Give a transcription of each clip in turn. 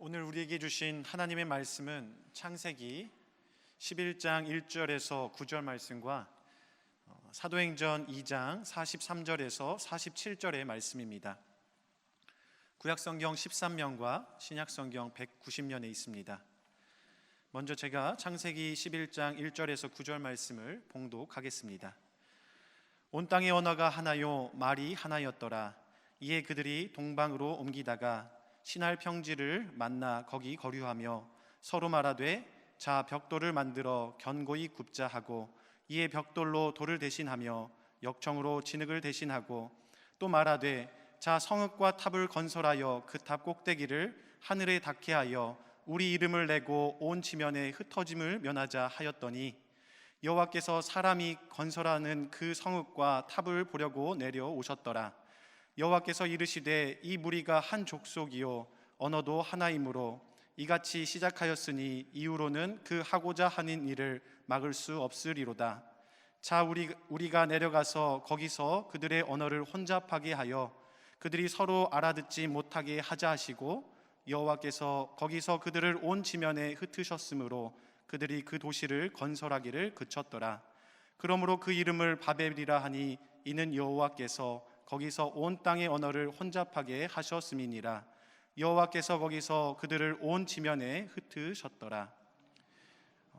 오늘 우리에게 주신 하나님의 말씀은 창세기 11장 1절에서 9절 말씀과 사도행전 2장 43절에서 47절의 말씀입니다. 구약성경 13면과 신약성경 190면에 있습니다. 먼저 제가 창세기 11장 1절에서 9절 말씀을 봉독하겠습니다. 온 땅의 언어가 하나요 말이 하나였더라. 이에 그들이 동방으로 옮기다가 신할 평지를 만나 거기 거류하며 서로 말하되 자 벽돌을 만들어 견고히 굽자 하고 이에 벽돌로 돌을 대신하며 역청으로 진흙을 대신하고 또 말하되 자 성읍과 탑을 건설하여 그 탑 꼭대기를 하늘에 닿게 하여 우리 이름을 내고 온 지면에 흩어짐을 면하자 하였더니 여호와께서 사람이 건설하는 그 성읍과 탑을 보려고 내려오셨더라. 여호와께서 이르시되 이 무리가 한 족속이요 언어도 하나이므로 이같이 시작하였으니 이후로는 그 하고자 하는 일을 막을 수 없으리로다. 자 우리가 내려가서 거기서 그들의 언어를 혼잡하게 하여 그들이 서로 알아듣지 못하게 하자 하시고 여호와께서 거기서 그들을 온 지면에 흩으셨으므로 그들이 그 도시를 건설하기를 그쳤더라. 그러므로 그 이름을 바벨이라 하니 이는 여호와께서 거기서 온 땅의 언어를 혼잡하게 하셨음이니라. 여호와께서 거기서 그들을 온 지면에 흩으셨더라.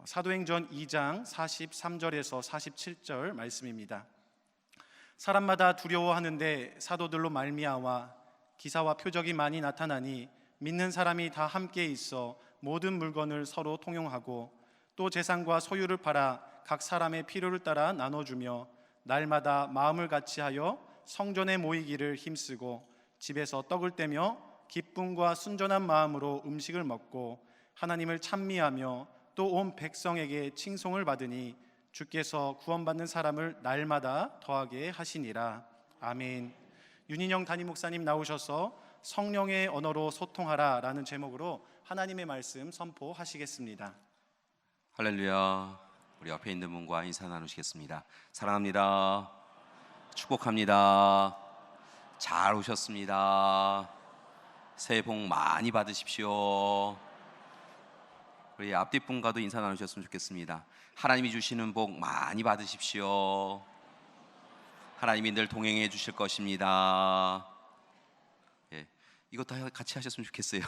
사도행전 2장 43절에서 47절 말씀입니다. 사람마다 두려워하는데 사도들로 말미암아 기사와 표적이 많이 나타나니 믿는 사람이 다 함께 있어 모든 물건을 서로 통용하고 또 재산과 소유를 팔아 각 사람의 필요를 따라 나눠주며 날마다 마음을 같이하여 성전에 모이기를 힘쓰고 집에서 떡을 떼며 기쁨과 순전한 마음으로 음식을 먹고 하나님을 찬미하며 또 온 백성에게 칭송을 받으니 주께서 구원받는 사람을 날마다 더하게 하시니라. 아멘. 윤인영 담임 목사님 나오셔서 성령의 언어로 소통하라 라는 제목으로 하나님의 말씀 선포하시겠습니다. 할렐루야. 우리 앞에 있는 분과 인사 나누시겠습니다. 사랑합니다. 축복합니다. 잘 오셨습니다. 새해 복 많이 받으십시오. 우리 앞뒷 분과도 인사 나누셨으면 좋겠습니다. 하나님이 주시는 복 많이 받으십시오. 하나님이 늘 동행해 주실 것입니다. 예, 이것도 같이 하셨으면 좋겠어요.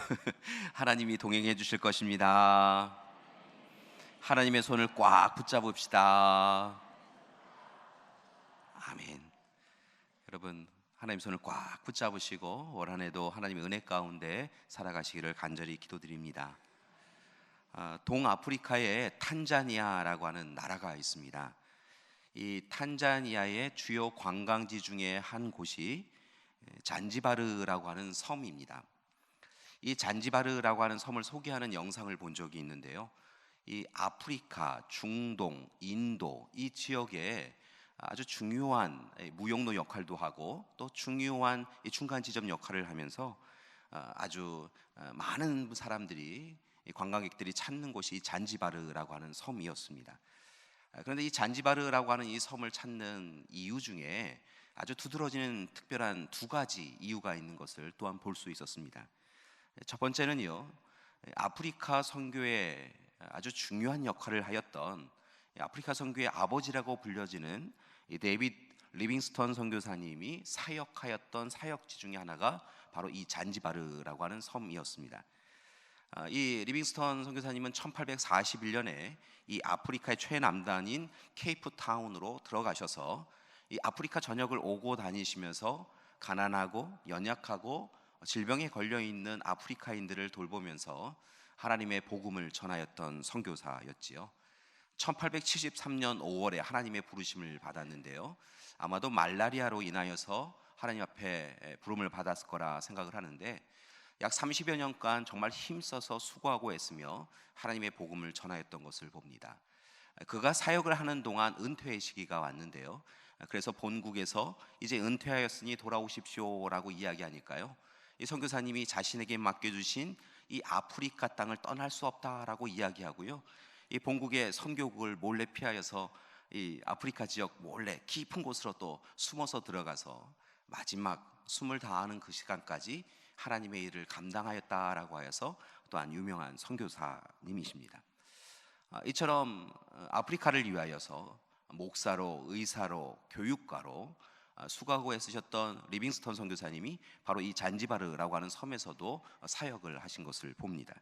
하나님이 동행해 주실 것입니다. 하나님의 손을 꽉 붙잡읍시다. 아멘. 여러분, 하나님 손을 꽉 붙잡으시고 올 한 해도 하나님의 은혜 가운데 살아가시기를 간절히 기도드립니다. 동아프리카에 탄자니아라고 하는 나라가 있습니다. 이 탄자니아의 주요 관광지 중에 한 곳이 잔지바르라고 하는 섬입니다. 이 잔지바르라고 하는 섬을 소개하는 영상을 본 적이 있는데요. 이 아프리카, 중동, 인도 이 지역에 아주 중요한 무역로 역할도 하고 또 중요한 중간 지점 역할을 하면서 아주 많은 사람들이 관광객들이 찾는 곳이 잔지바르라고 하는 섬이었습니다. 그런데 이 잔지바르라고 하는 이 섬을 찾는 이유 중에 아주 두드러지는 특별한 두 가지 이유가 있는 것을 또한 볼 수 있었습니다. 첫 번째는요, 아프리카 선교에 아주 중요한 역할을 하였던 아프리카 선교의 아버지라고 불려지는 이 데이빗 리빙스턴 선교사님이 사역하였던 사역지 중에 하나가 바로 이 잔지바르라고 하는 섬이었습니다. 이 리빙스턴 선교사님은 1841년에 이 아프리카의 최남단인 케이프타운으로 들어가셔서 이 아프리카 전역을 오고 다니시면서 가난하고 연약하고 질병에 걸려 있는 아프리카인들을 돌보면서 하나님의 복음을 전하였던 선교사였지요. 1873년 5월에 하나님의 부르심을 받았는데요. 아마도 말라리아로 인하여서 하나님 앞에 부름을 받았을 거라 생각을 하는데 약 30여 년간 정말 힘써서 수고하고 애쓰며 하나님의 복음을 전하였던 것을 봅니다. 그가 사역을 하는 동안 은퇴의 시기가 왔는데요. 그래서 본국에서 이제 은퇴하였으니 돌아오십시오라고 이야기하니까요. 이 선교사님이 자신에게 맡겨주신 이 아프리카 땅을 떠날 수 없다라고 이야기하고요. 이 본국의 선교국을 몰래 피하여서 이 아프리카 지역 몰래 깊은 곳으로 또 숨어서 들어가서 마지막 숨을 다하는 그 시간까지 하나님의 일을 감당하였다라고 하여서 또한 유명한 선교사님이십니다. 이처럼 아프리카를 위하여서 목사로, 의사로, 교육가로 수고하고 애쓰셨던 리빙스턴 선교사님이 바로 이 잔지바르라고 하는 섬에서도 사역을 하신 것을 봅니다.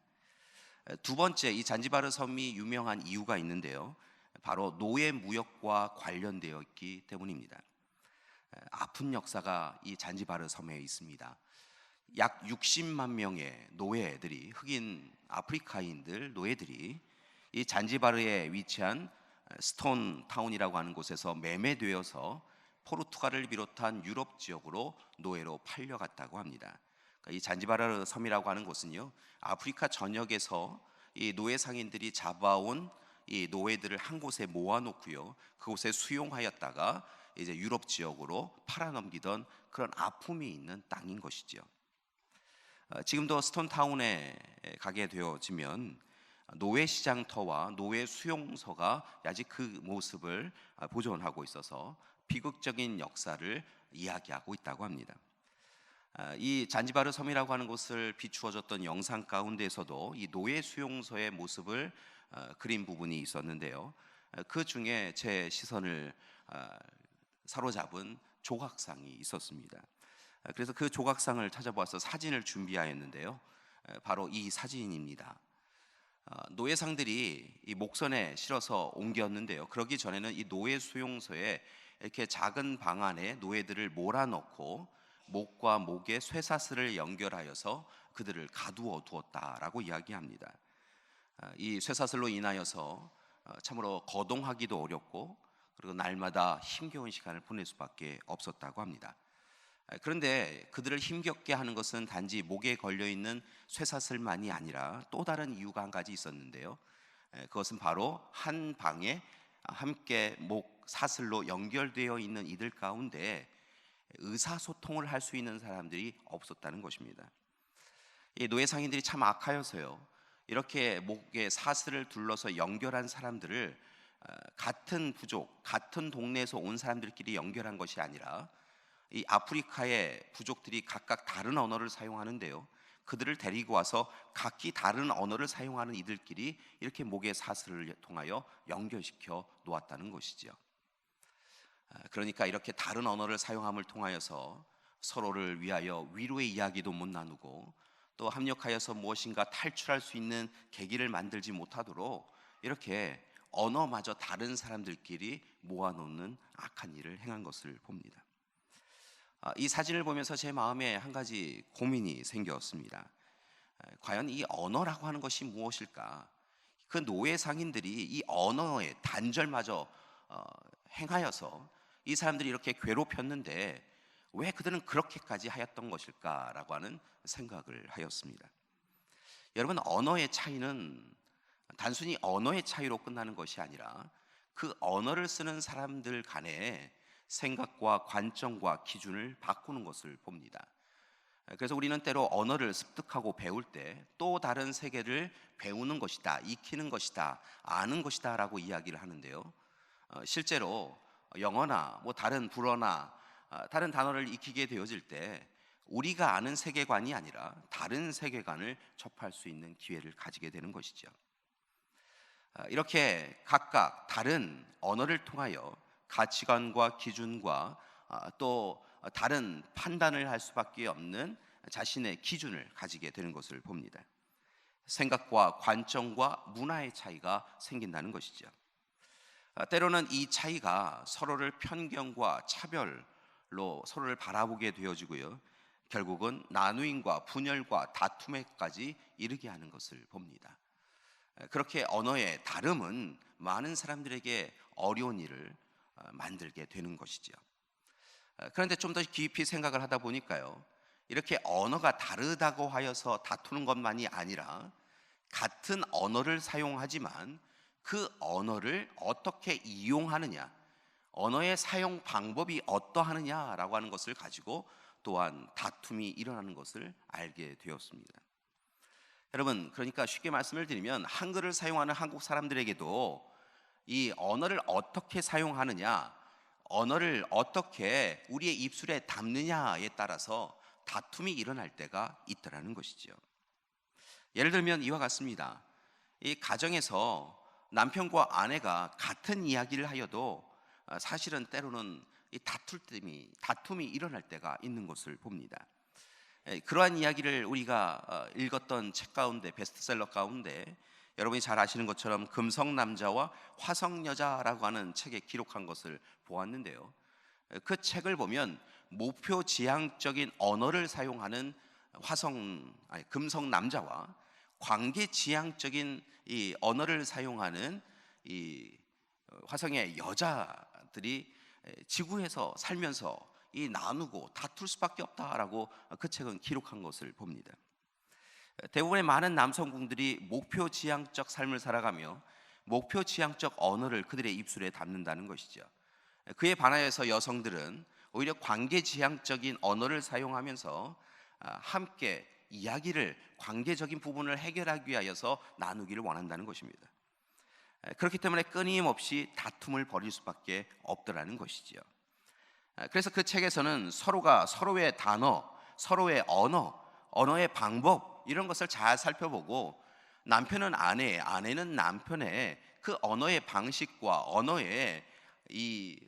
두 번째, 이 잔지바르 섬이 유명한 이유가 있는데요, 바로 노예 무역과 관련되어 있기 때문입니다. 아픈 역사가 이 잔지바르 섬에 있습니다. 약 60만 명의 노예들이, 흑인 아프리카인들 노예들이 이 잔지바르에 위치한 스톤 타운이라고 하는 곳에서 매매되어서 포르투갈을 비롯한 유럽 지역으로 노예로 팔려갔다고 합니다. 그러니까 이 잔지바르 섬이라고 하는 곳은요, 아프리카 전역에서 이 노예 상인들이 잡아온 이 노예들을 한 곳에 모아놓고요, 그곳에 수용하였다가 이제 유럽 지역으로 팔아넘기던 그런 아픔이 있는 땅인 것이죠. 지금도 스톤타운에 가게 되어지면 노예 시장터와 노예 수용소가 아직 그 모습을 보존하고 있어서 비극적인 역사를 이야기하고 있다고 합니다. 이 잔지바르 섬이라고 하는 곳을 비추어졌던 영상 가운데에서도 이 노예 수용소의 모습을 그린 부분이 있었는데요, 그 중에 제 시선을 사로잡은 조각상이 있었습니다. 그래서 그 조각상을 찾아보아서 사진을 준비하였는데요, 바로 이 사진입니다. 노예상들이 이 목선에 실어서 옮겼는데요, 그러기 전에는 이 노예 수용소에 이렇게 작은 방 안에 노예들을 몰아넣고 목과 목에 쇠사슬을 연결하여서 그들을 가두어 두었다라고 이야기합니다. 이 쇠사슬로 인하여서 참으로 거동하기도 어렵고, 그리고 날마다 힘겨운 시간을 보낼 수밖에 없었다고 합니다. 그런데 그들을 힘겹게 하는 것은 단지 목에 걸려있는 쇠사슬만이 아니라 또 다른 이유가 한 가지 있었는데요, 그것은 바로 한 방에 함께 목 사슬로 연결되어 있는 이들 가운데 의사소통을 할 수 있는 사람들이 없었다는 것입니다. 이 노예 상인들이 참 악하여서요, 이렇게 목에 사슬을 둘러서 연결한 사람들을 같은 부족, 같은 동네에서 온 사람들끼리 연결한 것이 아니라 이 아프리카의 부족들이 각각 다른 언어를 사용하는데요, 그들을 데리고 와서 각기 다른 언어를 사용하는 이들끼리 이렇게 목에 사슬을 통하여 연결시켜 놓았다는 것이죠. 그러니까 이렇게 다른 언어를 사용함을 통하여서 서로를 위하여 위로의 이야기도 못 나누고, 또 합력하여서 무엇인가 탈출할 수 있는 계기를 만들지 못하도록 이렇게 언어마저 다른 사람들끼리 모아놓는 악한 일을 행한 것을 봅니다. 이 사진을 보면서 제 마음에 한 가지 고민이 생겼습니다. 과연 이 언어라고 하는 것이 무엇일까? 그 노예 상인들이 이 언어의 단절마저 행하여서 이 사람들이 이렇게 괴롭혔는데 왜 그들은 그렇게까지 하였던 것일까라고 하는 생각을 하였습니다. 여러분, 언어의 차이는 단순히 언어의 차이로 끝나는 것이 아니라 그 언어를 쓰는 사람들 간의 생각과 관점과 기준을 바꾸는 것을 봅니다. 그래서 우리는 때로 언어를 습득하고 배울 때 또 다른 세계를 배우는 것이다, 익히는 것이다, 아는 것이다 라고 이야기를 하는데요, 실제로 영어나 다른 불어나 다른 단어를 익히게 되어질 때 우리가 아는 세계관이 아니라 다른 세계관을 접할 수 있는 기회를 가지게 되는 것이죠. 이렇게 각각 다른 언어를 통하여 가치관과 기준과 또 다른 판단을 할 수밖에 없는 자신의 기준을 가지게 되는 것을 봅니다. 생각과 관점과 문화의 차이가 생긴다는 것이죠. 때로는 이 차이가 서로를 편견과 차별로 서로를 바라보게 되어지고요, 결국은 나누임과 분열과 다툼에까지 이르게 하는 것을 봅니다. 그렇게 언어의 다름은 많은 사람들에게 어려운 일을 만들게 되는 것이죠. 그런데 좀 더 깊이 생각을 하다 보니까요, 이렇게 언어가 다르다고 하여서 다투는 것만이 아니라 같은 언어를 사용하지만 그 언어를 어떻게 이용하느냐, 언어의 사용 방법이 어떠하느냐라고 하는 것을 가지고 또한 다툼이 일어나는 것을 알게 되었습니다. 여러분, 그러니까 쉽게 말씀을 드리면 한글을 사용하는 한국 사람들에게도 이 언어를 어떻게 사용하느냐, 언어를 어떻게 우리의 입술에 담느냐에 따라서 다툼이 일어날 때가 있더라는 것이죠. 예를 들면 이와 같습니다. 이 가정에서 남편과 아내가 같은 이야기를 하여도 사실은 때로는 이 다툼이 일어날 때가 있는 것을 봅니다. 그러한 이야기를 우리가 읽었던 책 가운데, 베스트셀러 가운데 여러분이 잘 아시는 것처럼 금성남자와 화성여자라고 하는 책에 기록한 것을 보았는데요. 그 책을 보면 목표지향적인 언어를 사용하는 금성남자와 관계지향적인 이 언어를 사용하는 이 화성의 여자들이 지구에서 살면서 이 나누고 다툴 수밖에 없다라고 그 책은 기록한 것을 봅니다. 대부분의 많은 남성군들이 목표지향적 삶을 살아가며 목표지향적 언어를 그들의 입술에 담는다는 것이죠. 그에 반하여서 여성들은 오히려 관계지향적인 언어를 사용하면서 함께 이야기를, 관계적인 부분을 해결하기 위하여서 나누기를 원한다는 것입니다. 그렇기 때문에 끊임없이 다툼을 벌일 수밖에 없더라는 것이지요. 그래서 그 책에서는 서로가 서로의 단어, 서로의 언어의 방법 이런 것을 잘 살펴보고 남편은 아내는 남편의 그 언어의 방식과 언어의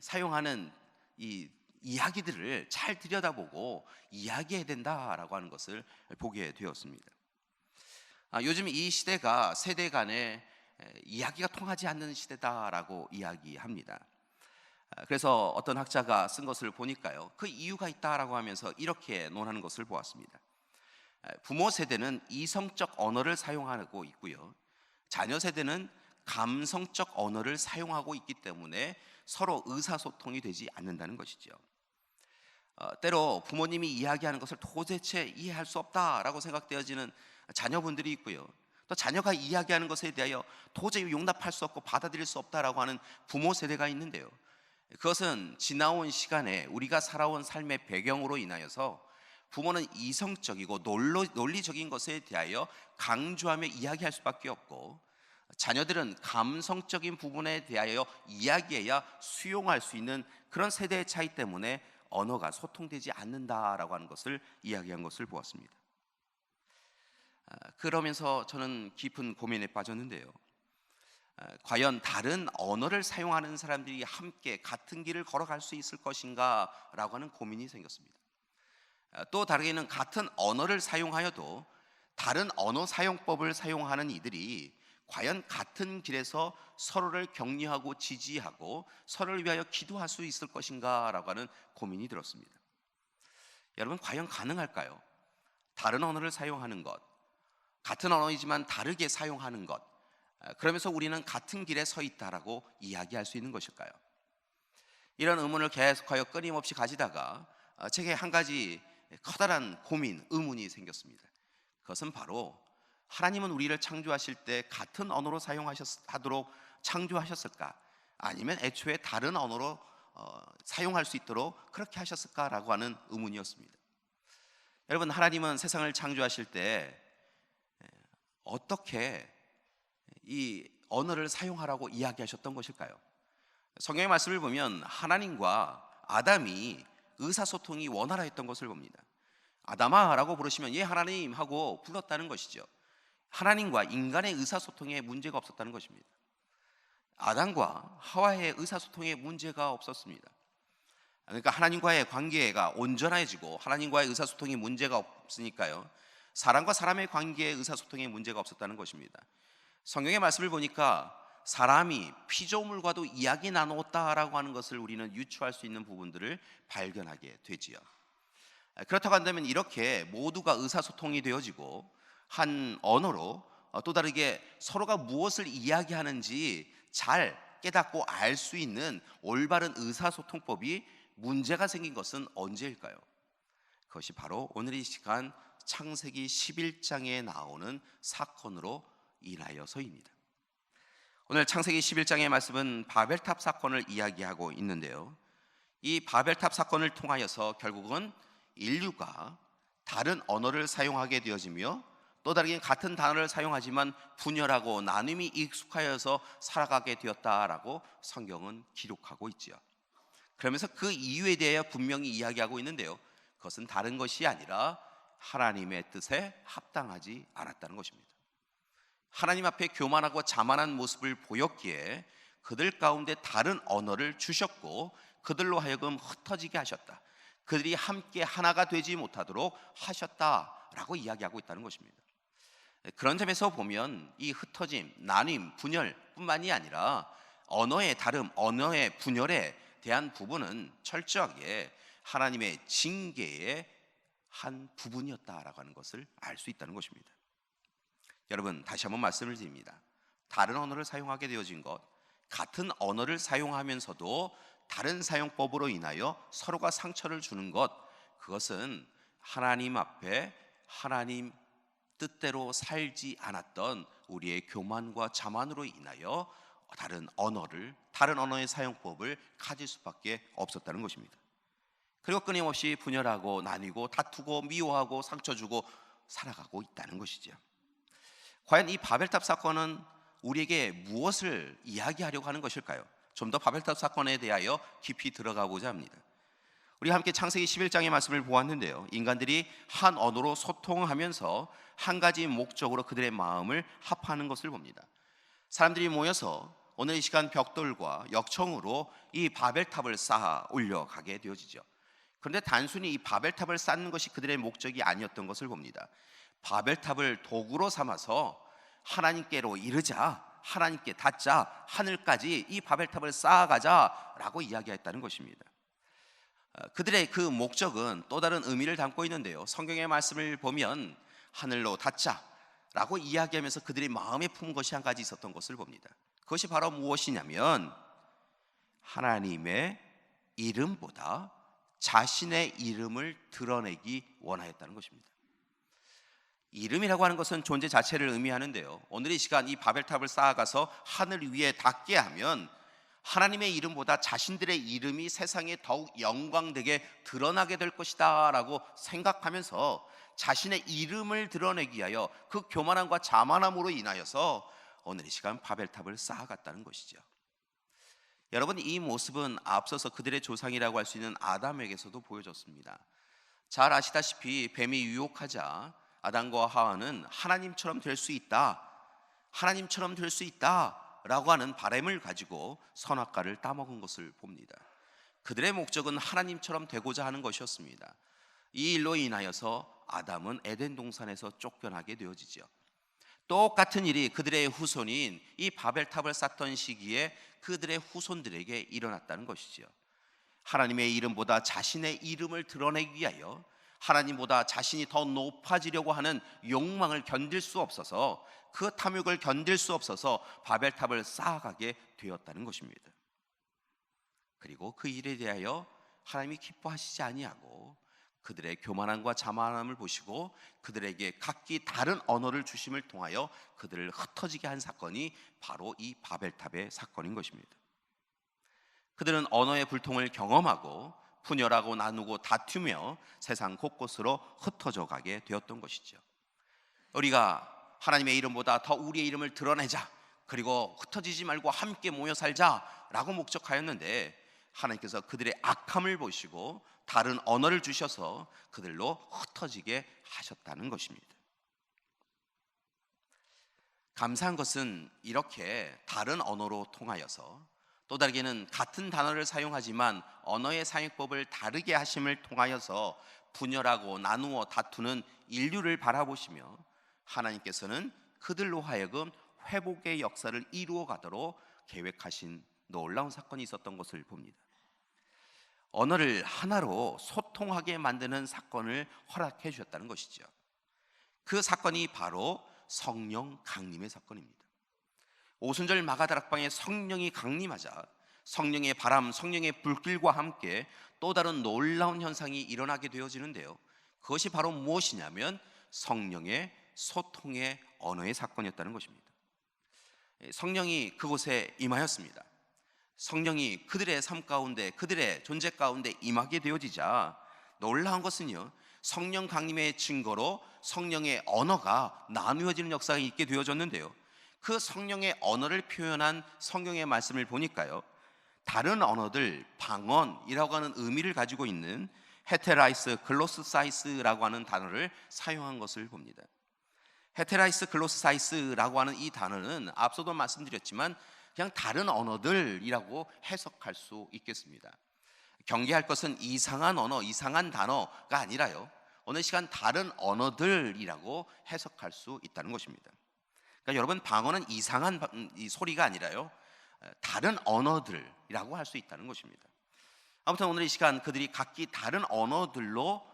사용하는 이 이야기들을 잘 들여다보고 이야기해야 된다라고 하는 것을 보게 되었습니다. 요즘 이 시대가 세대 간의 이야기가 통하지 않는 시대다라고 이야기합니다. 그래서 어떤 학자가 쓴 것을 보니까요, 그 이유가 있다라고 하면서 이렇게 논하는 것을 보았습니다. 부모 세대는 이성적 언어를 사용하고 있고요, 자녀 세대는 감성적 언어를 사용하고 있기 때문에 서로 의사소통이 되지 않는다는 것이죠. 때로 부모님이 이야기하는 것을 도대체 이해할 수 없다라고 생각되어지는 자녀분들이 있고요, 또 자녀가 이야기하는 것에 대하여 도저히 용납할 수 없고 받아들일 수 없다라고 하는 부모 세대가 있는데요, 그것은 지나온 시간에 우리가 살아온 삶의 배경으로 인하여서 부모는 이성적이고 논리적인 것에 대하여 강조하며 이야기할 수밖에 없고, 자녀들은 감성적인 부분에 대하여 이야기해야 수용할 수 있는 그런 세대의 차이 때문에 언어가 소통되지 않는다라고 하는 것을 이야기한 것을 보았습니다. 그러면서 저는 깊은 고민에 빠졌는데요, 과연 다른 언어를 사용하는 사람들이 함께 같은 길을 걸어갈 수 있을 것인가 라고 하는 고민이 생겼습니다. 또 다르게는 같은 언어를 사용하여도 다른 언어 사용법을 사용하는 이들이 과연 같은 길에서 서로를 격려하고 지지하고 서로를 위하여 기도할 수 있을 것인가 라고 하는 고민이 들었습니다. 여러분, 과연 가능할까요? 다른 언어를 사용하는 것, 같은 언어이지만 다르게 사용하는 것, 그러면서 우리는 같은 길에 서 있다라고 이야기할 수 있는 것일까요? 이런 의문을 계속하여 끊임없이 가지다가 제게 한 가지 커다란 의문이 생겼습니다. 그것은 바로 하나님은 우리를 창조하실 때 같은 언어로 사용하도록 창조하셨을까? 아니면 애초에 다른 언어로 사용할 수 있도록 그렇게 하셨을까라고 하는 의문이었습니다. 여러분, 하나님은 세상을 창조하실 때 어떻게 이 언어를 사용하라고 이야기하셨던 것일까요? 성경의 말씀을 보면 하나님과 아담이 의사소통이 원활했던 것을 봅니다. 아담아라고 부르시면 예 하나님 하고 불렀다는 것이죠. 하나님과 인간의 의사소통에 문제가 없었다는 것입니다. 아담과 하와의 의사소통에 문제가 없었습니다. 그러니까 하나님과의 관계가 온전해지고 하나님과의 의사소통에 문제가 없으니까요, 사람과 사람의 관계에 의사소통에 문제가 없었다는 것입니다. 성경의 말씀을 보니까 사람이 피조물과도 이야기 나누었다라고 하는 것을 우리는 유추할 수 있는 부분들을 발견하게 되지요. 그렇다고 한다면 이렇게 모두가 의사소통이 되어지고 한 언어로 또 다르게 서로가 무엇을 이야기하는지 잘 깨닫고 알 수 있는 올바른 의사소통법이 문제가 생긴 것은 언제일까요? 그것이 바로 오늘 이 시간 창세기 11장에 나오는 사건으로 인하여서입니다. 오늘 창세기 11장의 말씀은 바벨탑 사건을 이야기하고 있는데요, 이 바벨탑 사건을 통하여서 결국은 인류가 다른 언어를 사용하게 되어지며 또 다르게 같은 단어를 사용하지만 분열하고 나눔이 익숙하여서 살아가게 되었다라고 성경은 기록하고 있지요. 그러면서 그 이유에 대해 분명히 이야기하고 있는데요, 그것은 다른 것이 아니라 하나님의 뜻에 합당하지 않았다는 것입니다. 하나님 앞에 교만하고 자만한 모습을 보였기에 그들 가운데 다른 언어를 주셨고 그들로 하여금 흩어지게 하셨다. 그들이 함께 하나가 되지 못하도록 하셨다라고 이야기하고 있다는 것입니다. 그런 점에서 보면 이 흩어짐, 나뉨, 분열뿐만이 아니라 언어의 다름, 언어의 분열에 대한 부분은 철저하게 하나님의 징계의 한 부분이었다라고 하는 것을 알 수 있다는 것입니다. 여러분, 다시 한번 말씀을 드립니다. 다른 언어를 사용하게 되어진 것, 같은 언어를 사용하면서도 다른 사용법으로 인하여 서로가 상처를 주는 것, 그것은 하나님 앞에 하나님 뜻대로 살지 않았던 우리의 교만과 자만으로 인하여 다른 언어의 사용법을 가질 수밖에 없었다는 것입니다. 그리고 끊임없이 분열하고 나뉘고 다투고 미워하고 상처 주고 살아가고 있다는 것이죠. 과연 이 바벨탑 사건은 우리에게 무엇을 이야기하려고 하는 것일까요? 좀 더 바벨탑 사건에 대하여 깊이 들어가 보자 합니다. 우리 함께 창세기 11장의 말씀을 보았는데요, 인간들이 한 언어로 소통하면서 한 가지 목적으로 그들의 마음을 합하는 것을 봅니다. 사람들이 모여서 오늘 이 시간 벽돌과 역청으로 이 바벨탑을 쌓아 올려가게 되어지죠. 그런데 단순히 이 바벨탑을 쌓는 것이 그들의 목적이 아니었던 것을 봅니다. 바벨탑을 도구로 삼아서 하나님께로 이르자, 하나님께 닿자, 하늘까지 이 바벨탑을 쌓아가자라고 이야기했다는 것입니다. 그들의 그 목적은 또 다른 의미를 담고 있는데요, 성경의 말씀을 보면 하늘로 닿자라고 이야기하면서 그들이 마음에 품은 것이 한 가지 있었던 것을 봅니다. 그것이 바로 무엇이냐면 하나님의 이름보다 자신의 이름을 드러내기 원하였다는 것입니다. 이름이라고 하는 것은 존재 자체를 의미하는데요, 오늘 이 시간 이 바벨탑을 쌓아가서 하늘 위에 닿게 하면 하나님의 이름보다 자신들의 이름이 세상에 더욱 영광되게 드러나게 될 것이다 라고 생각하면서 자신의 이름을 드러내기 위하여 그 교만함과 자만함으로 인하여서 오늘 이 시간 바벨탑을 쌓아갔다는 것이죠. 여러분, 이 모습은 앞서서 그들의 조상이라고 할 수 있는 아담에게서도 보여졌습니다. 잘 아시다시피 뱀이 유혹하자 아담과 하와는 하나님처럼 될 수 있다, 하나님처럼 될 수 있다 라고 하는 바람을 가지고 선악과를 따먹은 것을 봅니다. 그들의 목적은 하나님처럼 되고자 하는 것이었습니다. 이 일로 인하여서 아담은 에덴 동산에서 쫓겨나게 되어지죠. 똑같은 일이 그들의 후손인 이 바벨탑을 쌓던 시기에 그들의 후손들에게 일어났다는 것이죠. 하나님의 이름보다 자신의 이름을 드러내기 위하여 하나님보다 자신이 더 높아지려고 하는 욕망을 견딜 수 없어서, 그 탐욕을 견딜 수 없어서 바벨탑을 쌓아가게 되었다는 것입니다. 그리고 그 일에 대하여 하나님이 기뻐하시지 아니하고 그들의 교만함과 자만함을 보시고 그들에게 각기 다른 언어를 주심을 통하여 그들을 흩어지게 한 사건이 바로 이 바벨탑의 사건인 것입니다. 그들은 언어의 불통을 경험하고 분열하고 나누고 다투며 세상 곳곳으로 흩어져 가게 되었던 것이죠. 우리가 하나님의 이름보다 더 우리의 이름을 드러내자, 그리고 흩어지지 말고 함께 모여 살자라고 목적하였는데 하나님께서 그들의 악함을 보시고 다른 언어를 주셔서 그들로 흩어지게 하셨다는 것입니다. 감사한 것은 이렇게 다른 언어로 통하여서, 또 다르게는 같은 단어를 사용하지만 언어의 사용법을 다르게 하심을 통하여서 분열하고 나누어 다투는 인류를 바라보시며 하나님께서는 그들로 하여금 회복의 역사를 이루어 가도록 계획하신 놀라운 사건이 있었던 것을 봅니다. 언어를 하나로 소통하게 만드는 사건을 허락해 주셨다는 것이죠. 그 사건이 바로 성령 강림의 사건입니다. 오순절 마가다락방에 성령이 강림하자 성령의 바람, 성령의 불길과 함께 또 다른 놀라운 현상이 일어나게 되어지는데요, 그것이 바로 무엇이냐면 성령의 소통의 언어의 사건이었다는 것입니다. 성령이 그곳에 임하였습니다. 성령이 그들의 삶 가운데, 그들의 존재 가운데 임하게 되어지자 놀라운 것은요, 성령 강림의 증거로 성령의 언어가 나누어지는 역사가 있게 되어졌는데요, 그 성령의 언어를 표현한 성경의 말씀을 보니까요, 다른 언어들, 방언이라고 하는 의미를 가지고 있는 헤테라이스 글로스사이스라고 하는 단어를 사용한 것을 봅니다. 헤테라이스 글로스사이스라고 하는 이 단어는 앞서도 말씀드렸지만 그냥 다른 언어들이라고 해석할 수 있겠습니다. 경계할 것은 이상한 언어, 이상한 단어가 아니라요, 어느 시간 다른 언어들이라고 해석할 수 있다는 것입니다. 그러니까 여러분, 방언은 이상한 이 소리가 아니라요, 다른 언어들이라고 할 수 있다는 것입니다. 아무튼 오늘 이 시간 그들이 각기 다른 언어들로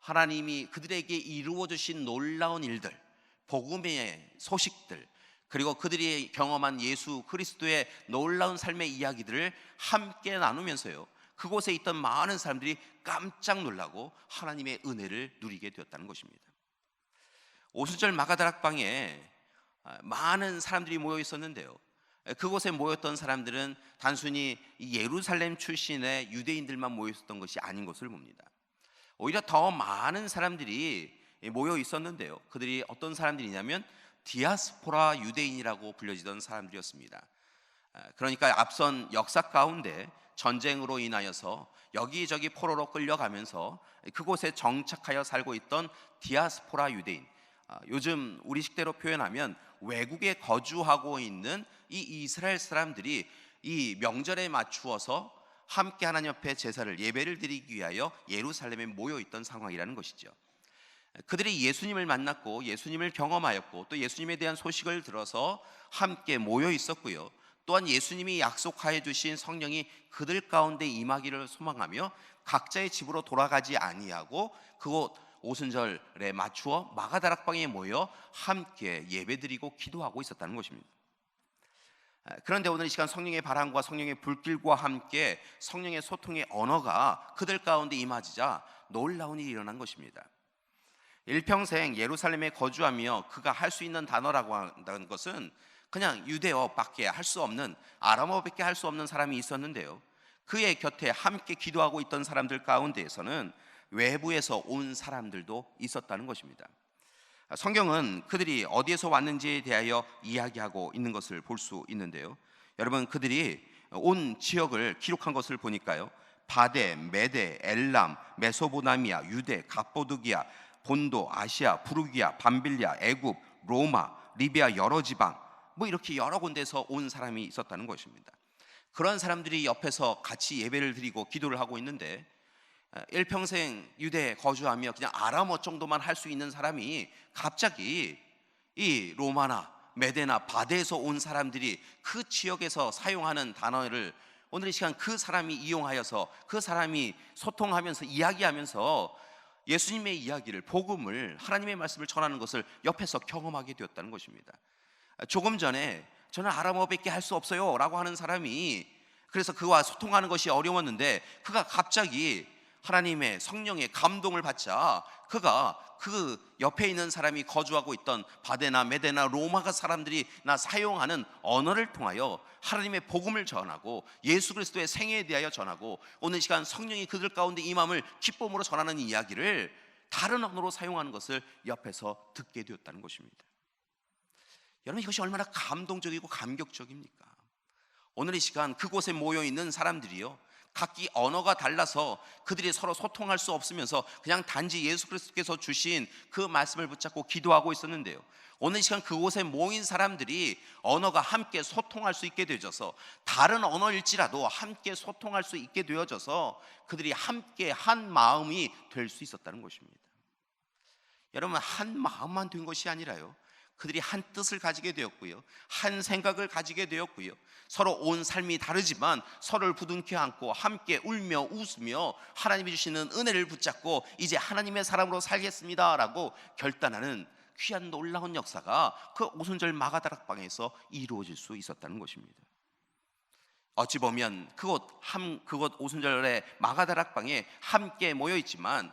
하나님이 그들에게 이루어 주신 놀라운 일들, 복음의 소식들, 그리고 그들이 경험한 예수 그리스도의 놀라운 삶의 이야기들을 함께 나누면서요, 그곳에 있던 많은 사람들이 깜짝 놀라고 하나님의 은혜를 누리게 되었다는 것입니다. 오순절 마가다락방에 많은 사람들이 모여 있었는데요, 그곳에 모였던 사람들은 단순히 예루살렘 출신의 유대인들만 모여 있었던 것이 아닌 것을 봅니다. 오히려 더 많은 사람들이 모여 있었는데요, 그들이 어떤 사람들이냐면 디아스포라 유대인이라고 불려지던 사람들이었습니다. 그러니까 앞선 역사 가운데 전쟁으로 인하여서 여기저기 포로로 끌려가면서 그곳에 정착하여 살고 있던 디아스포라 유대인, 요즘 우리식대로 표현하면 외국에 거주하고 있는 이 이스라엘 사람들이 이 명절에 맞추어서 함께 하나님 앞에 제사를, 예배를 드리기 위하여 예루살렘에 모여 있던 상황이라는 것이죠. 그들이 예수님을 만났고 예수님을 경험하였고 또 예수님에 대한 소식을 들어서 함께 모여 있었고요, 또한 예수님이 약속하여 주신 성령이 그들 가운데 임하기를 소망하며 각자의 집으로 돌아가지 아니하고 그곳 오순절에 맞추어 마가다락방에 모여 함께 예배드리고 기도하고 있었다는 것입니다. 그런데 오늘 이 시간 성령의 바람과 성령의 불길과 함께 성령의 소통의 언어가 그들 가운데 임하지자 놀라운 일이 일어난 것입니다. 일평생 예루살렘에 거주하며 그가 할 수 있는 단어라고 한다는 것은 그냥 유대어밖에 할 수 없는, 아람어밖에 할 수 없는 사람이 있었는데요, 그의 곁에 함께 기도하고 있던 사람들 가운데에서는 외부에서 온 사람들도 있었다는 것입니다. 성경은 그들이 어디에서 왔는지에 대하여 이야기하고 있는 것을 볼 수 있는데요, 여러분, 그들이 온 지역을 기록한 것을 보니까요, 바데, 메데, 엘람, 메소포타미아, 유대, 갑보드기아, 본도, 아시아, 부르기아, 밤빌리아, 애굽, 로마, 리비아 여러 지방, 이렇게 여러 군데서 온 사람이 있었다는 것입니다. 그런 사람들이 옆에서 같이 예배를 드리고 기도를 하고 있는데, 일평생 유대에 거주하며 그냥 아람어 정도만 할 수 있는 사람이 갑자기 이 로마나 메데나 바데에서 온 사람들이 그 지역에서 사용하는 단어를 오늘 이 시간 그 사람이 이용하여서 그 사람이 소통하면서 이야기하면서 예수님의 이야기를, 복음을, 하나님의 말씀을 전하는 것을 옆에서 경험하게 되었다는 것입니다. 조금 전에 저는 아람어밖에 할 수 없어요 라고 하는 사람이, 그래서 그와 소통하는 것이 어려웠는데 그가 갑자기 하나님의 성령의 감동을 받자 그가 그 옆에 있는 사람이 거주하고 있던 바데나 메데나 로마가 사람들이 사용하는 언어를 통하여 하나님의 복음을 전하고 예수 그리스도의 생애에 대하여 전하고 오늘 시간 성령이 그들 가운데 임함을 기쁨으로 전하는 이야기를 다른 언어로 사용하는 것을 옆에서 듣게 되었다는 것입니다. 여러분, 이것이 얼마나 감동적이고 감격적입니까? 오늘 이 시간 그곳에 모여 있는 사람들이요, 각기 언어가 달라서 그들이 서로 소통할 수 없으면서 그냥 단지 예수 그리스도께서 주신 그 말씀을 붙잡고 기도하고 있었는데요, 오늘 이 시간 그곳에 모인 사람들이 언어가 함께 소통할 수 있게 되어져서, 다른 언어일지라도 함께 소통할 수 있게 되어져서 그들이 함께 한 마음이 될 수 있었다는 것입니다. 여러분, 한 마음만 된 것이 아니라요, 그들이 한 뜻을 가지게 되었고요, 한 생각을 가지게 되었고요, 서로 온 삶이 다르지만 서로를 부둥켜 안고 함께 울며 웃으며 하나님이 주시는 은혜를 붙잡고 이제 하나님의 사람으로 살겠습니다 라고 결단하는 귀한 놀라운 역사가 그 오순절 마가다락방에서 이루어질 수 있었다는 것입니다. 어찌 보면 그곳 오순절의 마가다락방에 함께 모여 있지만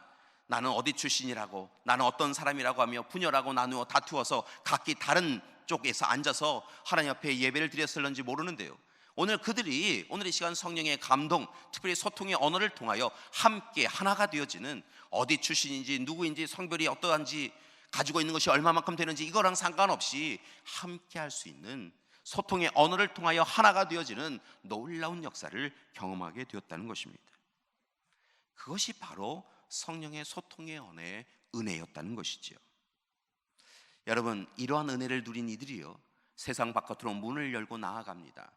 나는 어디 출신이라고, 나는 어떤 사람이라고 하며 분열하고 나누어 다투어서 각기 다른 쪽에서 앉아서 하나님 앞에 예배를 드렸을런지 모르는데요, 오늘 그들이 오늘 이 시간 성령의 감동, 특별히 소통의 언어를 통하여 함께 하나가 되어지는, 어디 출신인지 누구인지 성별이 어떠한지 가지고 있는 것이 얼마만큼 되는지 이거랑 상관없이 함께 할 수 있는 소통의 언어를 통하여 하나가 되어지는 놀라운 역사를 경험하게 되었다는 것입니다. 그것이 바로 성령의 소통의 언어의 은혜였다는 것이지요. 여러분, 이러한 은혜를 누린 이들이요, 세상 바깥으로 문을 열고 나아갑니다.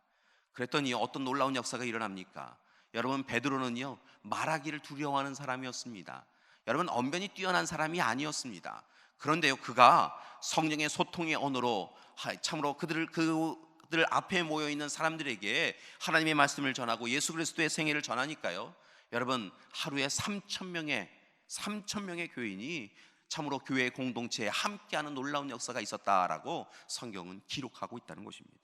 그랬더니 어떤 놀라운 역사가 일어납니까? 여러분, 베드로는요, 말하기를 두려워하는 사람이었습니다. 여러분, 언변이 뛰어난 사람이 아니었습니다. 그런데요, 그가 성령의 소통의 언어로 참으로 그들 앞에 모여 있는 사람들에게 하나님의 말씀을 전하고 예수 그리스도의 생애를 전하니까요, 여러분, 하루에 3,000명의 교인이 참으로 교회 공동체에 함께하는 놀라운 역사가 있었다라고 성경은 기록하고 있다는 것입니다.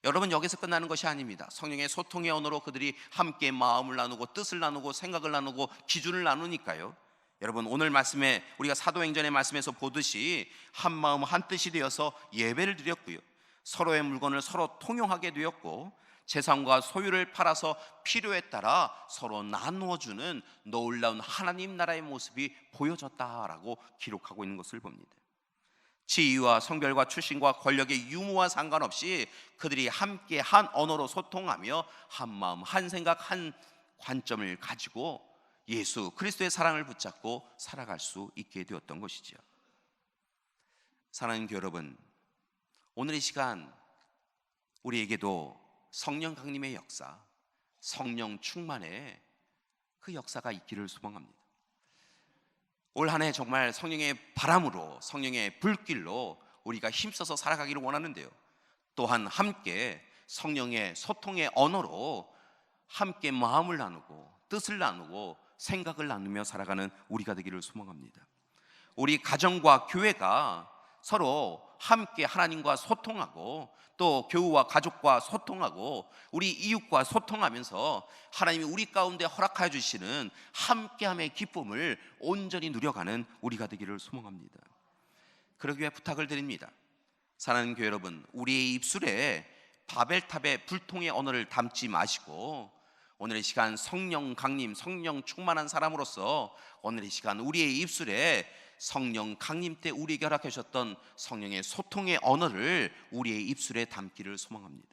여러분, 여기서 끝나는 것이 아닙니다. 성령의 소통의 언어로 그들이 함께 마음을 나누고 뜻을 나누고 생각을 나누고 기준을 나누니까요, 여러분, 오늘 말씀에 우리가 사도행전의 말씀에서 보듯이 한 마음 한 뜻이 되어서 예배를 드렸고요, 서로의 물건을 서로 통용하게 되었고, 재산과 소유를 팔아서 필요에 따라 서로 나누어주는 놀라운 하나님 나라의 모습이 보여졌다라고 기록하고 있는 것을 봅니다. 지위와 성별과 출신과 권력의 유무와 상관없이 그들이 함께 한 언어로 소통하며 한 마음 한 생각 한 관점을 가지고 예수 그리스도의 사랑을 붙잡고 살아갈 수 있게 되었던 것이죠. 사랑하는 교회 여러분, 오늘 이 시간 우리에게도 성령 강림의 역사, 성령 충만의 그 역사가 있기를 소망합니다. 올 한 해 정말 성령의 바람으로, 성령의 불길로 우리가 힘써서 살아가기를 원하는데요, 또한 함께 성령의 소통의 언어로 함께 마음을 나누고 뜻을 나누고 생각을 나누며 살아가는 우리가 되기를 소망합니다. 우리 가정과 교회가 서로 함께 하나님과 소통하고 또 교우와 가족과 소통하고 우리 이웃과 소통하면서 하나님이 우리 가운데 허락하여 주시는 함께함의 기쁨을 온전히 누려가는 우리가 되기를 소망합니다. 그러기 위해 부탁을 드립니다. 사랑하는 교회 여러분, 우리의 입술에 바벨탑의 불통의 언어를 담지 마시고 오늘의 시간 성령 강림, 성령 충만한 사람으로서 오늘의 시간 우리의 입술에 성령 강림 때 우리에게 허락해 주셨던 성령의 소통의 언어를 우리의 입술에 담기를 소망합니다.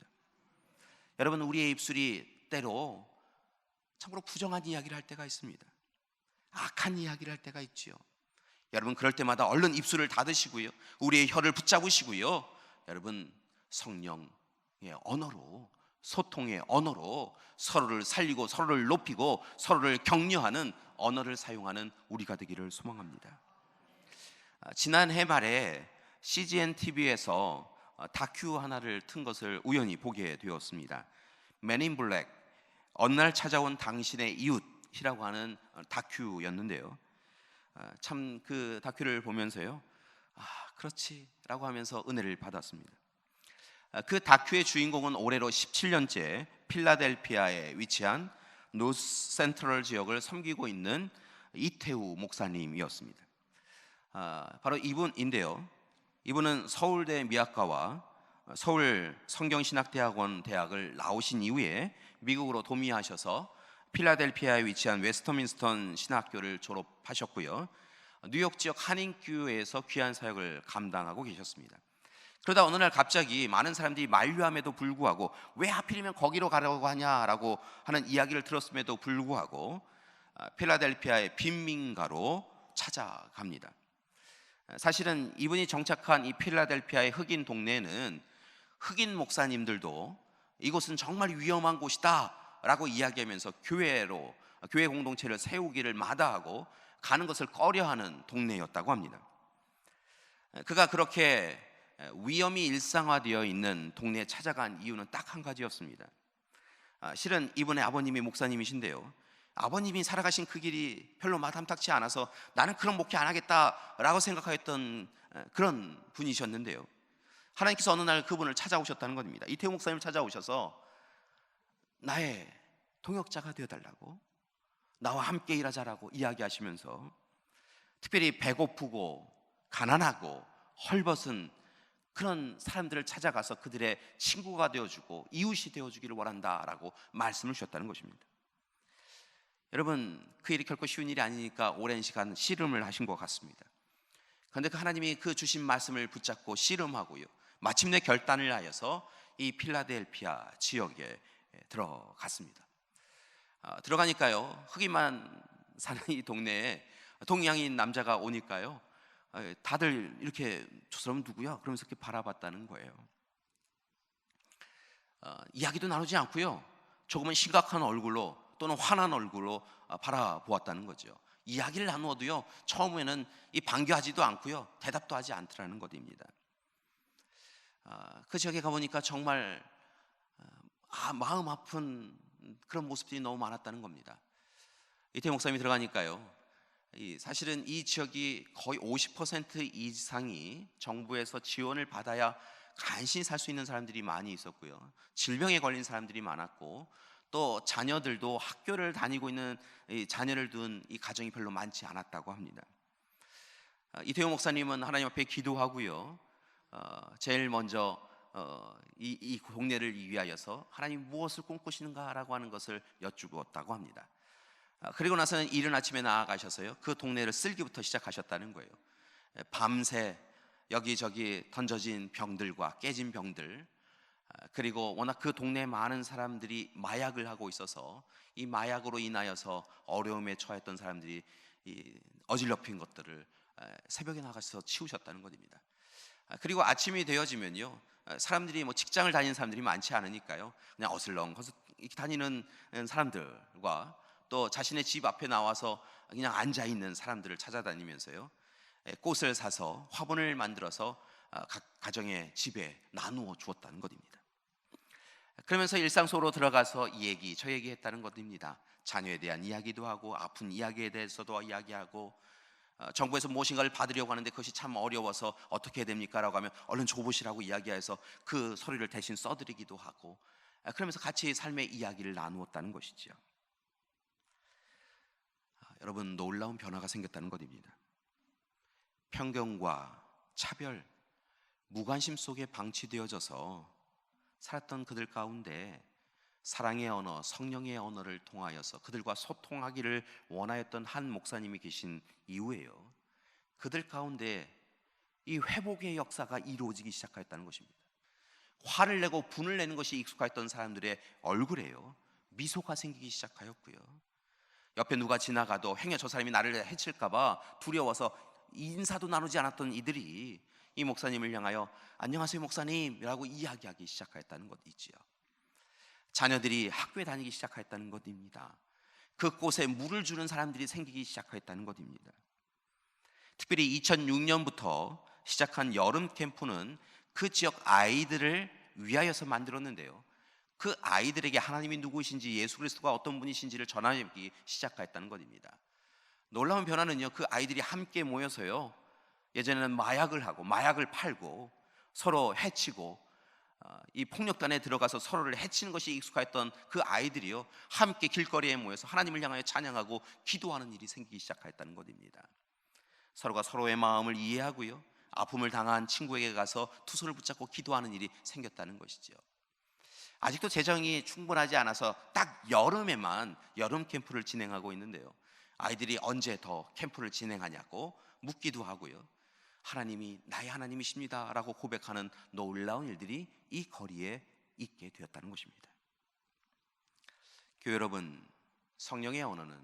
여러분, 우리의 입술이 때로 참으로 부정한 이야기를 할 때가 있습니다. 악한 이야기를 할 때가 있지요. 여러분, 그럴 때마다 얼른 입술을 닫으시고요, 우리의 혀를 붙잡으시고요, 여러분, 성령의 언어로, 소통의 언어로 서로를 살리고 서로를 높이고 서로를 격려하는 언어를 사용하는 우리가 되기를 소망합니다. 지난해 말에 CGN TV에서 다큐 하나를 튼 것을 우연히 보게 되었습니다. Men in Black, 어느 날 찾아온 당신의 이웃이라고 하는 다큐였는데요, 참 그 다큐를 보면서요, 그렇지 라고 하면서 은혜를 받았습니다. 그 다큐의 주인공은 올해로 17년째 필라델피아에 위치한 노스 센트럴 지역을 섬기고 있는 이태우 목사님이었습니다. 바로 이분인데요, 이분은 서울대 미학과와 서울 성경신학대학원 대학을 나오신 이후에 미국으로 도미하셔서 필라델피아에 위치한 웨스터민스턴 신학교를 졸업하셨고요, 뉴욕 지역 한인교회에서 귀한 사역을 감당하고 계셨습니다. 그러다 어느 날 갑자기 많은 사람들이 만류함에도 불구하고 왜 하필이면 거기로 가려고 하냐라고 하는 이야기를 들었음에도 불구하고 필라델피아의 빈민가로 찾아갑니다. 사실은 이분이 정착한 이 필라델피아의 흑인 동네에는 흑인 목사님들도 이곳은 정말 위험한 곳이다 라고 이야기하면서 교회 공동체를 세우기를 마다하고 가는 것을 꺼려하는 동네였다고 합니다. 그가 그렇게 위험이 일상화되어 있는 동네에 찾아간 이유는 딱 한 가지였습니다. 실은 이분의 아버님이 목사님이신데요, 아버님이 살아가신 그 길이 별로 마탐탁치 않아서 나는 그런 목회 안 하겠다라고 생각했던 그런 분이셨는데요, 하나님께서 어느 날 그분을 찾아오셨다는 겁니다. 이태우 목사님을 찾아오셔서 나의 동역자가 되어달라고, 나와 함께 일하자라고 이야기하시면서 특별히 배고프고 가난하고 헐벗은 그런 사람들을 찾아가서 그들의 친구가 되어주고 이웃이 되어주기를 원한다라고 말씀을 주셨다는 것입니다. 여러분, 그 일이 결코 쉬운 일이 아니니까 오랜 시간 씨름을 하신 것 같습니다. 그런데 그 하나님이 그 주신 말씀을 붙잡고 씨름하고요, 마침내 결단을 하여서 이 필라델피아 지역에 들어갔습니다. 들어가니까요, 흑인만 사는 이 동네에 동양인 남자가 오니까요, 다들 이렇게 저 사람은 누구야? 그러면서 이렇게 바라봤다는 거예요. 이야기도 나누지 않고요, 조금은 심각한 얼굴로 또는 화난 얼굴로 바라보았다는 거죠. 이야기를 나누어도요, 처음에는 이 반겨하지도 않고요, 대답도 하지 않더라는 것입니다. 그 지역에 가보니까 정말 마음 아픈 그런 모습들이 너무 많았다는 겁니다. 이태 목사님이 들어가니까요, 사실은 이 지역이 거의 50% 이상이 정부에서 지원을 받아야 간신히 살 수 있는 사람들이 많이 있었고요, 질병에 걸린 사람들이 많았고, 또 자녀들도 학교를 다니고 있는 자녀를 둔 이 가정이 별로 많지 않았다고 합니다. 이태용 목사님은 하나님 앞에 기도하고요, 제일 먼저 이 동네를 위하여서 하나님 무엇을 꿈꾸시는가라고 하는 것을 여쭈었다고 합니다. 그리고 나서는 이른 아침에 나아가셔서요, 그 동네를 쓸기부터 시작하셨다는 거예요. 밤새 여기저기 던져진 병들과 깨진 병들, 그리고 워낙 그 동네에 많은 사람들이 마약을 하고 있어서 이 마약으로 인하여서 어려움에 처했던 사람들이 어질러핀 것들을 새벽에 나가서 치우셨다는 것입니다. 그리고 아침이 되어지면요, 사람들이 뭐 직장을 다니는 사람들이 많지 않으니까요, 그냥 어슬렁 다니는 사람들과 또 자신의 집 앞에 나와서 그냥 앉아 있는 사람들을 찾아다니면서요, 꽃을 사서 화분을 만들어서 각 가정의 집에 나누어 주었다는 것입니다. 그러면서 일상 속으로 들어가서 이 얘기 저 얘기 했다는 것입니다. 자녀에 대한 이야기도 하고, 아픈 이야기에 대해서도 이야기하고, 정부에서 무엇인가를 받으려고 하는데 그것이 참 어려워서 어떻게 해야 됩니까? 라고 하면 얼른 줘보시라고 이야기해서 그 서류를 대신 써드리기도 하고, 그러면서 같이 삶의 이야기를 나누었다는 것이죠. 여러분, 놀라운 변화가 생겼다는 것입니다. 편견과 차별, 무관심 속에 방치되어져서 살았던 그들 가운데 사랑의 언어, 성령의 언어를 통하여서 그들과 소통하기를 원하였던 한 목사님이 계신 이후에요, 그들 가운데 이 회복의 역사가 이루어지기 시작하였다는 것입니다. 화를 내고 분을 내는 것이 익숙했던 사람들의 얼굴에요, 미소가 생기기 시작하였고요, 옆에 누가 지나가도 행여 저 사람이 나를 해칠까봐 두려워서 인사도 나누지 않았던 이들이 이 목사님을 향하여 안녕하세요 목사님이라고 이야기하기 시작하였다는 것이지요. 자녀들이 학교에 다니기 시작하였다는 것입니다. 그 꽃에 물을 주는 사람들이 생기기 시작하였다는 것입니다. 특별히 2006년부터 시작한 여름 캠프는 그 지역 아이들을 위하여서 만들었는데요, 그 아이들에게 하나님이 누구이신지, 예수 그리스도가 어떤 분이신지를 전하기 시작하였다는 것입니다. 놀라운 변화는요, 그 아이들이 함께 모여서요, 예전에는 마약을 하고 마약을 팔고 서로 해치고 이 폭력단에 들어가서 서로를 해치는 것이 익숙했던 그 아이들이요, 함께 길거리에 모여서 하나님을 향하여 찬양하고 기도하는 일이 생기기 시작하였다는 것입니다. 서로가 서로의 마음을 이해하고요, 아픔을 당한 친구에게 가서 두 손을 붙잡고 기도하는 일이 생겼다는 것이죠. 아직도 재정이 충분하지 않아서 딱 여름에만 여름 캠프를 진행하고 있는데요, 아이들이 언제 더 캠프를 진행하냐고 묻기도 하고요, 하나님이 나의 하나님이십니다 라고 고백하는 놀라운 일들이 이 거리에 있게 되었다는 것입니다. 교회 여러분, 성령의 언어는,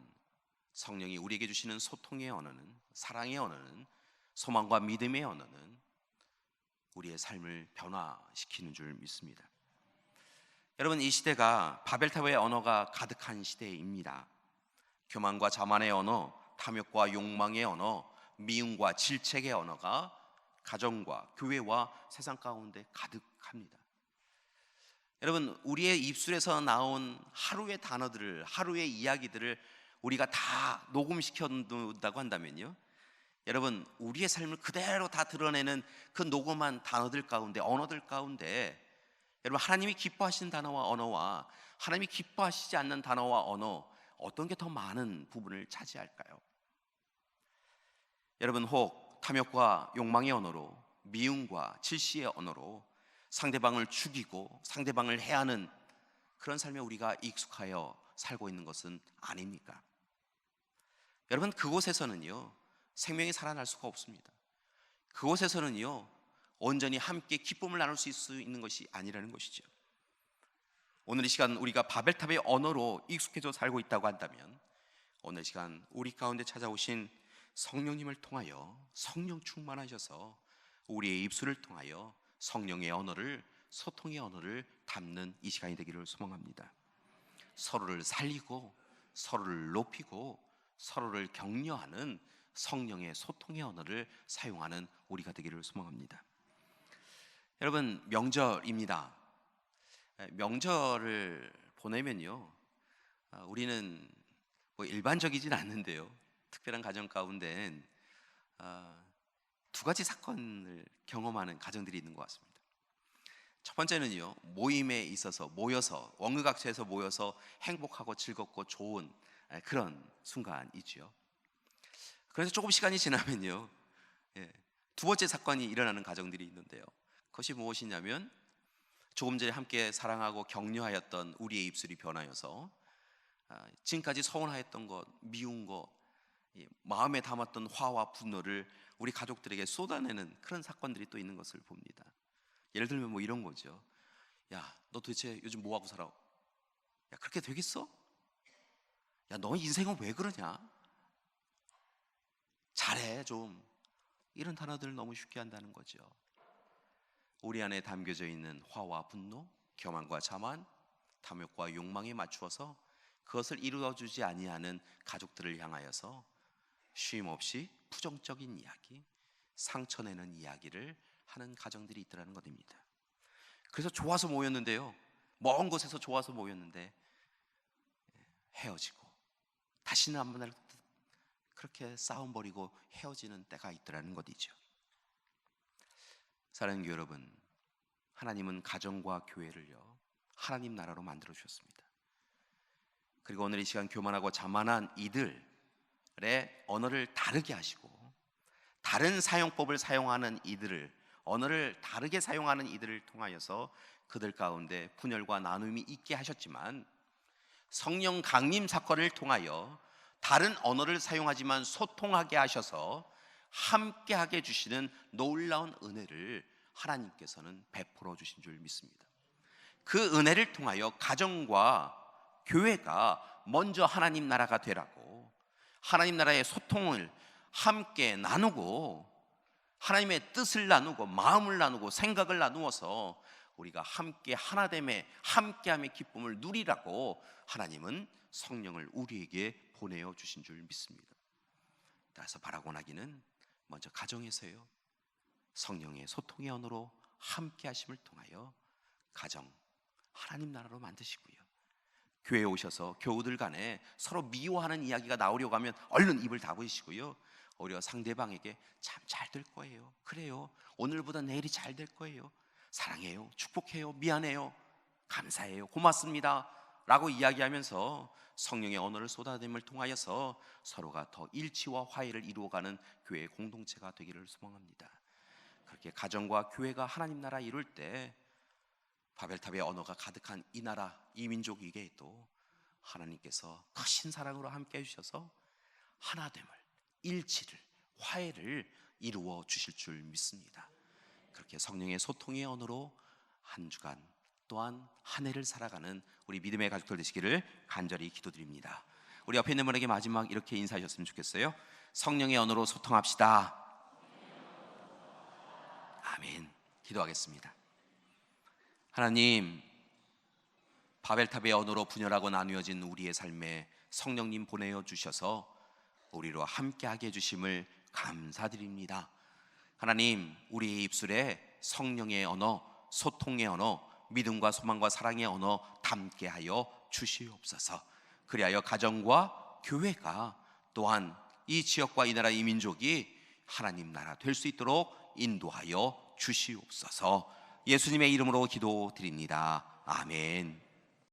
성령이 우리에게 주시는 소통의 언어는, 사랑의 언어는, 소망과 믿음의 언어는 우리의 삶을 변화시키는 줄 믿습니다. 여러분, 이 시대가 바벨탑의 언어가 가득한 시대입니다. 교만과 자만의 언어, 탐욕과 욕망의 언어, 미움과 질책의 언어가 가정과 교회와 세상 가운데 가득합니다. 여러분, 우리의 입술에서 나온 하루의 단어들을, 하루의 이야기들을 우리가 다 녹음시켜 놓는다고 한다면요, 여러분, 우리의 삶을 그대로 다 드러내는 그 녹음한 단어들 가운데, 언어들 가운데 여러분, 하나님이 기뻐하시는 단어와 언어와 하나님이 기뻐하시지 않는 단어와 언어, 어떤 게 더 많은 부분을 차지할까요? 여러분, 혹 탐욕과 욕망의 언어로, 미움과 질시의 언어로 상대방을 죽이고 상대방을 해하는 그런 삶에 우리가 익숙하여 살고 있는 것은 아닙니까? 여러분, 그곳에서는요, 생명이 살아날 수가 없습니다. 그곳에서는요, 온전히 함께 기쁨을 나눌 수 있는 것이 아니라는 것이죠. 오늘 이 시간 우리가 바벨탑의 언어로 익숙해져 살고 있다고 한다면 오늘 이 시간 우리 가운데 찾아오신 성령님을 통하여 성령 충만하셔서 우리의 입술을 통하여 성령의 언어를, 소통의 언어를 담는 이 시간이 되기를 소망합니다. 서로를 살리고 서로를 높이고 서로를 격려하는 성령의 소통의 언어를 사용하는 우리가 되기를 소망합니다. 여러분, 명절입니다. 명절을 보내면요, 우리는 뭐 일반적이진 않는데요, 특별한 가정 가운데는 두 가지 사건을 경험하는 가정들이 있는 것 같습니다. 첫 번째는요, 모임에 있어서 모여서 원극악처에서 모여서 행복하고 즐겁고 좋은 그런 순간이죠. 그래서 조금 시간이 지나면요, 두 번째 사건이 일어나는 가정들이 있는데요, 그것이 무엇이냐면 조금 전에 함께 사랑하고 격려하였던 우리의 입술이 변하여서 지금까지 서운하였던 것, 미운 것, 마음에 담았던 화와 분노를 우리 가족들에게 쏟아내는 그런 사건들이 또 있는 것을 봅니다. 예를 들면 뭐 이런 거죠. 야, 너 도대체 요즘 뭐 하고 살아? 야, 그렇게 되겠어? 야, 너 인생은 왜 그러냐? 잘해 좀. 이런 단어들을 너무 쉽게 한다는 거죠. 우리 안에 담겨져 있는 화와 분노, 교만과 자만, 탐욕과 욕망에 맞추어서 그것을 이루어주지 아니하는 가족들을 향하여서 쉼없이 부정적인 이야기, 상처내는 이야기를 하는 가정들이 있더라는 것입니다. 그래서 좋아서 모였는데요, 먼 곳에서 좋아서 모였는데 헤어지고 다시는 안 만날 듯 그렇게 싸움 벌이고 헤어지는 때가 있더라는 것이죠. 사랑하는 교회 여러분, 하나님은 가정과 교회를요, 하나님 나라로 만들어 주셨습니다. 그리고 오늘 이 시간 교만하고 자만한 이들의 언어를 다르게 하시고 다른 사용법을 사용하는 이들을, 언어를 다르게 사용하는 이들을 통하여서 그들 가운데 분열과 나눔이 있게 하셨지만 성령 강림 사건을 통하여 다른 언어를 사용하지만 소통하게 하셔서 함께하게 해주시는 놀라운 은혜를 하나님께서는 베풀어 주신 줄 믿습니다. 그 은혜를 통하여 가정과 교회가 먼저 하나님 나라가 되라고, 하나님 나라의 소통을 함께 나누고 하나님의 뜻을 나누고 마음을 나누고 생각을 나누어서 우리가 함께 하나됨의 함께함의 기쁨을 누리라고 하나님은 성령을 우리에게 보내어 주신 줄 믿습니다. 따라서 바라고 하기는 먼저 가정에서요, 성령의 소통의 언어로 함께 하심을 통하여 가정 하나님 나라로 만드시고요, 교회에 오셔서 교우들 간에 서로 미워하는 이야기가 나오려고 하면 얼른 입을 닫으시고요, 오히려 상대방에게 참 잘 될 거예요, 그래요, 오늘보다 내일이 잘 될 거예요, 사랑해요, 축복해요, 미안해요, 감사해요, 고맙습니다 라고 이야기하면서 성령의 언어를 쏟아냄을 통하여서 서로가 더 일치와 화해를 이루어가는 교회의 공동체가 되기를 소망합니다. 그렇게 가정과 교회가 하나님 나라 이룰 때 바벨탑의 언어가 가득한 이 나라, 이 민족에게도 하나님께서 크신 사랑으로 함께 해주셔서 하나됨을, 일치를, 화해를 이루어 주실 줄 믿습니다. 그렇게 성령의 소통의 언어로 한 주간 또한 한 해를 살아가는 우리 믿음의 가족들 되시기를 간절히 기도드립니다. 우리 옆에 있는 분에게 마지막 이렇게 인사하셨으면 좋겠어요. 성령의 언어로 소통합시다. 아멘. 기도하겠습니다. 하나님, 바벨탑의 언어로 분열하고 나누어진 우리의 삶에 성령님 보내어 주셔서 우리로 함께하게 해주심을 감사드립니다. 하나님, 우리의 입술에 성령의 언어, 소통의 언어, 믿음과 소망과 사랑의 언어 담게 하여 주시옵소서. 그리하여 가정과 교회가 또한 이 지역과 이 나라 이 민족이 하나님 나라 될 수 있도록 인도하여 주시옵소서. 예수님의 이름으로 기도드립니다. 아멘.